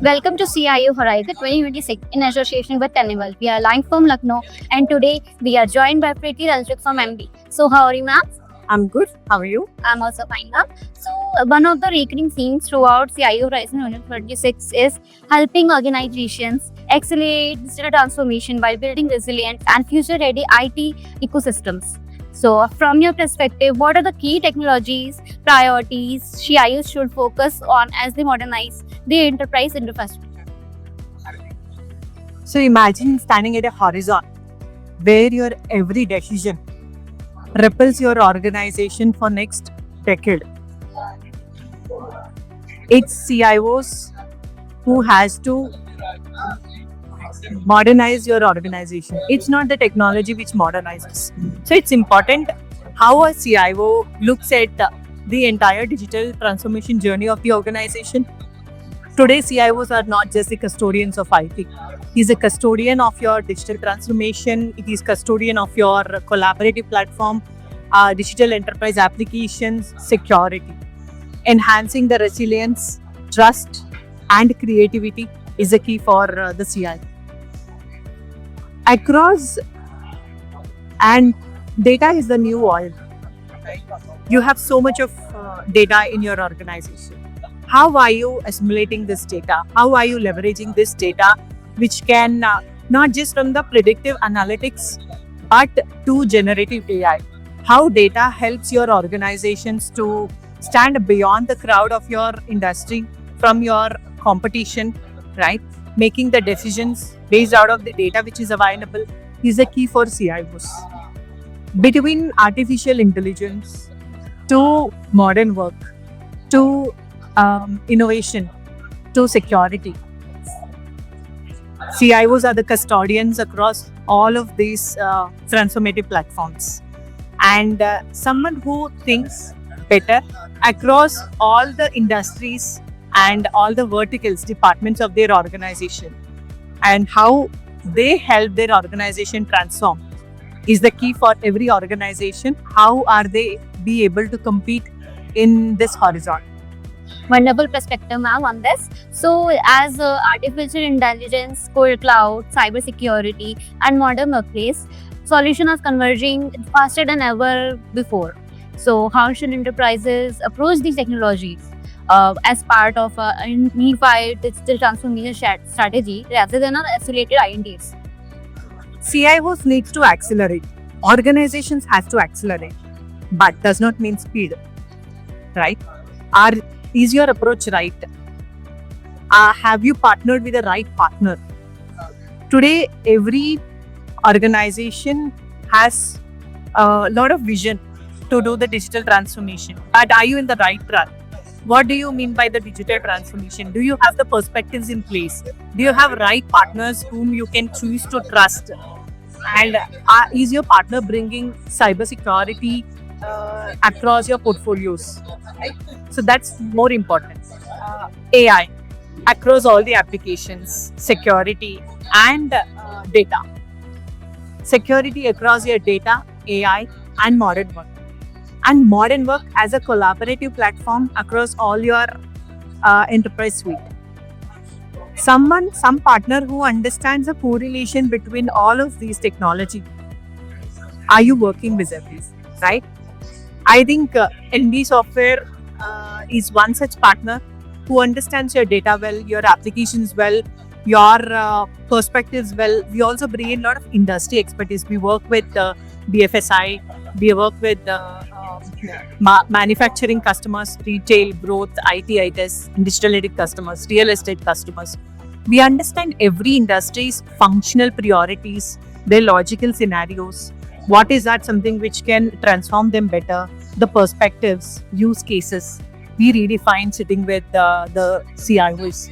Welcome to CIO Horizon 2026 in association with Tenable. We are live from Lucknow and today we are joined by Preeti Ranjit from MD. So how are you, ma'am? I'm good. How are you? I'm also fine, ma'am. So one of the recurring themes throughout CIO Horizon 2026 is helping organizations accelerate digital transformation by building resilient and future-ready IT ecosystems. So from your perspective, what are the key technologies, priorities CIOs should focus on as they modernize their enterprise infrastructure? So imagine standing at a horizon where your every decision ripples your organization for next decade. It's CIOs who has to modernize your organization. It's not the technology which modernizes. So it's important how a CIO looks at the entire digital transformation journey of the organization. Today, CIOs are not just the custodians of IT. He's a custodian of your digital transformation. It is custodian of your collaborative platform, digital enterprise applications, security. Enhancing the resilience, trust, and creativity is the key for the CIO. Across, and data is the new oil. You have so much of data in your organization. How are you assimilating this data? How are you leveraging this data, which can not just from the predictive analytics, but to generative AI? How data helps your organizations to stand beyond the crowd of your industry, from your competition, right? Making the decisions based out of the data which is available is the key for CIOs. Between artificial intelligence to modern work, to innovation, to security, CIOs are the custodians across all of these transformative platforms. And someone who thinks better across all the industries and all the verticals, departments of their organization, and how they help their organization transform is the key for every organization. How are they be able to compete in this horizon? Wonderful perspective, ma'am, on this. So, as artificial intelligence, core cloud, cybersecurity, and modern workplace, solution are converging faster than ever before. So, how should enterprises approach these technologies as part of a unified digital transformation strategy rather than an isolated INDs? CIOs needs to accelerate. Organizations has to accelerate, but does not mean speed, right? Is your approach right? Have you partnered with the right partner? Today, every organization has a lot of vision to do the digital transformation. But are you in the right track? What do you mean by the digital transformation? Do you have the perspectives in place? Do you have right partners whom you can choose to trust? And is your partner bringing cybersecurity across your portfolios? Right? So that's more important. AI across all the applications, security and data. Security across your data, AI, and modern work. And modern work as a collaborative platform across all your enterprise suite. Some partner who understands the correlation between all of these technology. Are you working with these, right? I think ND Software is one such partner who understands your data well, your applications well, your perspectives well. We also bring in a lot of industry expertise. We work with BFSI, we work with manufacturing customers, retail, growth, IT, ITES, digital native customers, real estate customers. We understand every industry's functional priorities, their logical scenarios. What is that something which can transform them better? The perspectives, use cases. We redefine sitting with the CIOs.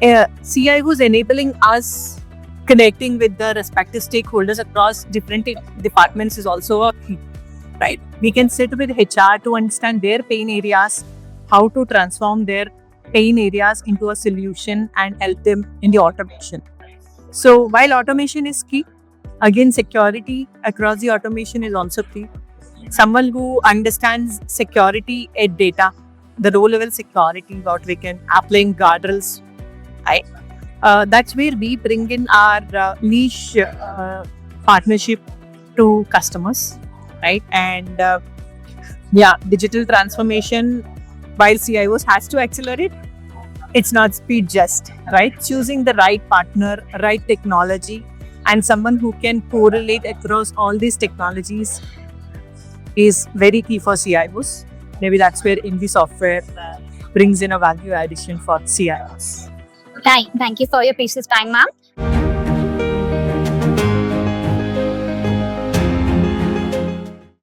CIOs enabling us connecting with the respective stakeholders across different departments is also a key, right? We can sit with HR to understand their pain areas, how to transform their pain areas into a solution and help them in the automation. So while automation is key, again, security across the automation is also key. Someone who understands security at data, the row level security, what we can applying guardrails right? That's where we bring in our niche partnership to customers, right? And yeah, digital transformation, while CIOs has to accelerate, it's not speed just, right? Choosing the right partner, right technology, and someone who can correlate across all these technologies is very key for CIOs. Maybe that's where Indie Software brings in a value addition for CIOs. Thank you for your precious time, ma'am.